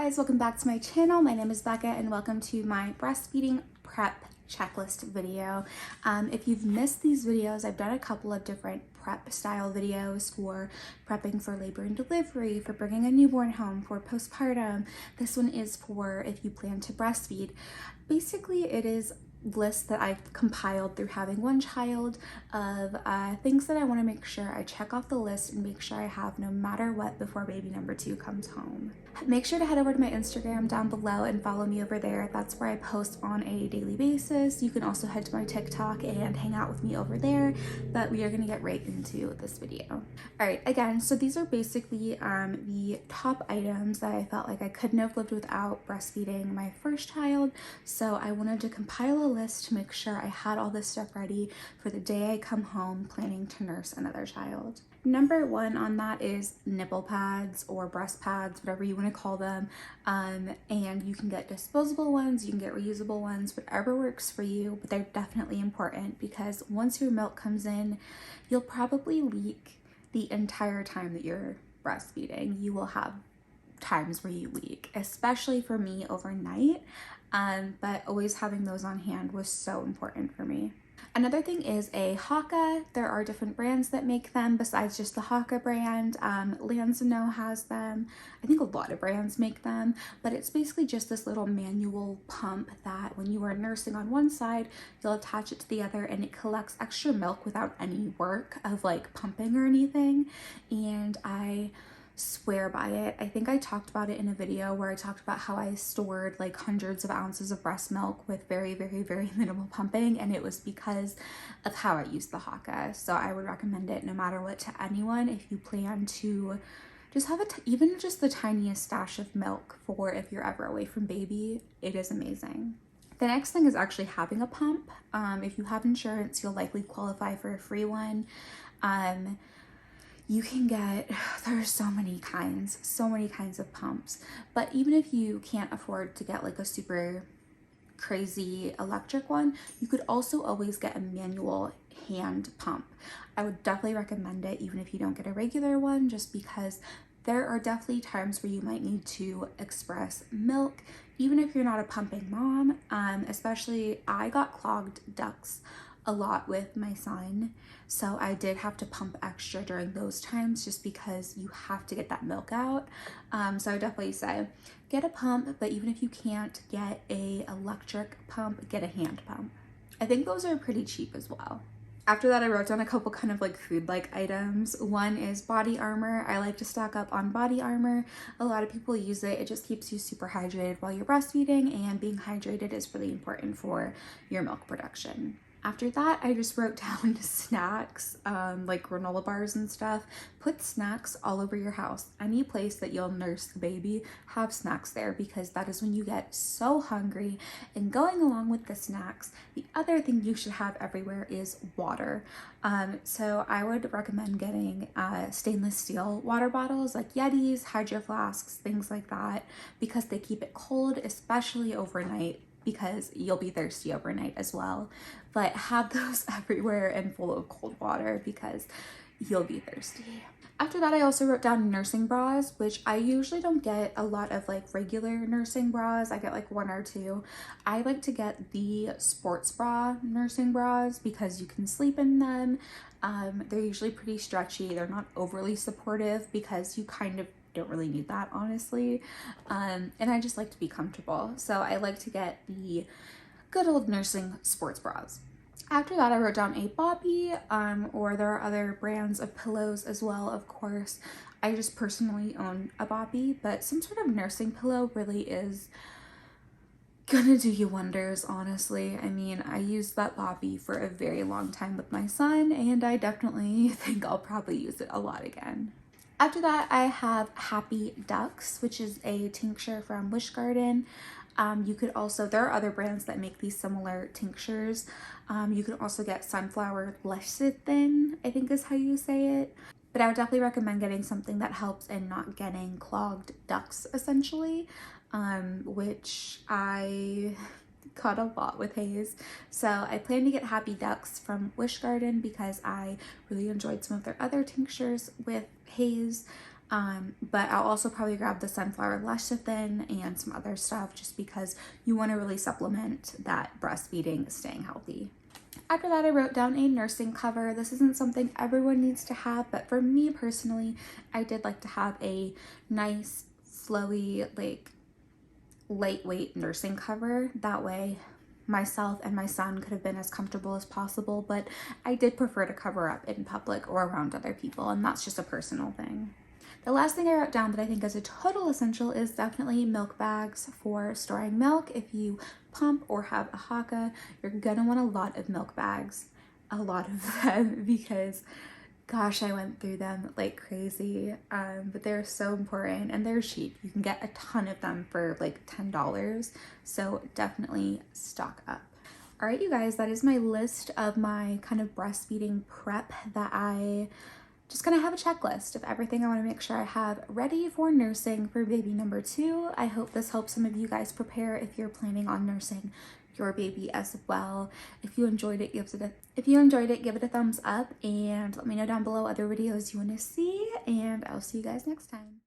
guys, welcome back to my channel. My name is Becca and welcome to my breastfeeding prep checklist video. If you've missed these videos, I've done a couple of different prep style videos for prepping for labor and delivery, for bringing a newborn home, for postpartum. This one is for if you plan to breastfeed. Basically, it is list that I've compiled through having one child of things that I want to make sure I check off the list and make sure I have no matter what before baby number 2 comes home. Make sure to head over to my Instagram down below and follow me over there. That's where I post on a daily basis. You can also head to my TikTok and hang out with me over there, but we are going to get right into this video. All right, again, so these are basically the top items that I felt like I couldn't have lived without breastfeeding my first child. So I wanted to compile a list to make sure I had all this stuff ready for the day I come home planning to nurse another child. Number one on that is nipple pads or breast pads, whatever you want to call them. And you can get disposable ones, you can get reusable ones, whatever works for you, but they're definitely important because once your milk comes in, you'll probably leak the entire time that you're breastfeeding. You will have times where you leak, especially for me overnight. But always having those on hand was so important for me. Another thing is a Haka. There are different brands that make them besides just the Haka brand. Lansano has them. I think a lot of brands make them, but it's basically just this little manual pump that when you are nursing on one side, you'll attach it to the other and it collects extra milk without any work of like pumping or anything. And I swear by it. I think I talked about it in a video where I talked about how I stored like hundreds of ounces of breast milk with very minimal pumping, and it was because of how I used the Haka. So I would recommend it no matter what to anyone if you plan to just have even just the tiniest stash of milk for if you're ever away from baby. It is amazing. The next thing is actually having a pump. If you have insurance, you'll likely qualify for a free one. You can get, there's so many kinds of pumps, but even if you can't afford to get like a super crazy electric one, you could also always get a manual hand pump. I would definitely recommend it even if you don't get a regular one, just because there are definitely times where you might need to express milk, even if you're not a pumping mom. Especially I got clogged ducts a lot with my son, so I did have to pump extra during those times just because you have to get that milk out. So I would definitely say get a pump, but even if you can't get a electric pump, get a hand pump. I think those are pretty cheap as well. After that, I wrote down a couple kind of like food-like items. One is body armor. I like to stock up on body armor. A lot of people use it. It just keeps you super hydrated while you're breastfeeding, and being hydrated is really important for your milk production. After that, I just wrote down snacks, like granola bars and stuff. Put snacks all over your house. Any place that you'll nurse the baby, have snacks there, because that is when you get so hungry. And going along with the snacks, the other thing you should have everywhere is water. So I would recommend getting stainless steel water bottles like Yetis, Hydro Flasks, things like that, because they keep it cold, especially overnight, because you'll be thirsty overnight as well. But have those everywhere and full of cold water because you'll be thirsty. After that, I also wrote down nursing bras, which I usually don't get a lot of like regular nursing bras. I get like 1 or 2. I like to get the sports bra nursing bras because you can sleep in them. They're usually pretty stretchy. They're not overly supportive because you kind of don't really need that, honestly. And I just like to be comfortable. So I like to get the good old nursing sports bras. After that, I wrote down a boppy, or there are other brands of pillows as well, of course. I just personally own a boppy, but some sort of nursing pillow really is gonna do you wonders, honestly. I mean, I used that boppy for a very long time with my son, and I definitely think I'll probably use it a lot again. After that, I have Happy Ducks, which is a tincture from Wish Garden. You could also, there are other brands that make these similar tinctures. You can also get sunflower lecithin, I think is how you say it. But I would definitely recommend getting something that helps in not getting clogged ducts, essentially, which I got a lot with Hayes. So I plan to get Happy Ducks from Wish Garden because I really enjoyed some of their other tinctures with Hayes. But I'll also probably grab the sunflower lecithin and some other stuff just because you want to really supplement that breastfeeding, staying healthy. After that, I wrote down a nursing cover. This isn't something everyone needs to have, but for me personally, I did like to have a nice, flowy, like lightweight nursing cover. That way myself and my son could have been as comfortable as possible, but I did prefer to cover up in public or around other people, and that's just a personal thing. The last thing I wrote down that I think is a total essential is definitely milk bags for storing milk. If you pump or have a haka, you're gonna want a lot of milk bags, a lot of them, because gosh, I went through them like crazy, but they're so important and they're cheap. You can get a ton of them for like $10, so definitely stock up. All right, you guys, that is my list of my kind of breastfeeding prep that I just gonna have a checklist of everything I want to make sure I have ready for nursing for baby number 2. I hope this helps some of you guys prepare if you're planning on nursing your baby as well. If you enjoyed it, give it a thumbs up and let me know down below other videos you want to see, and I'll see you guys next time.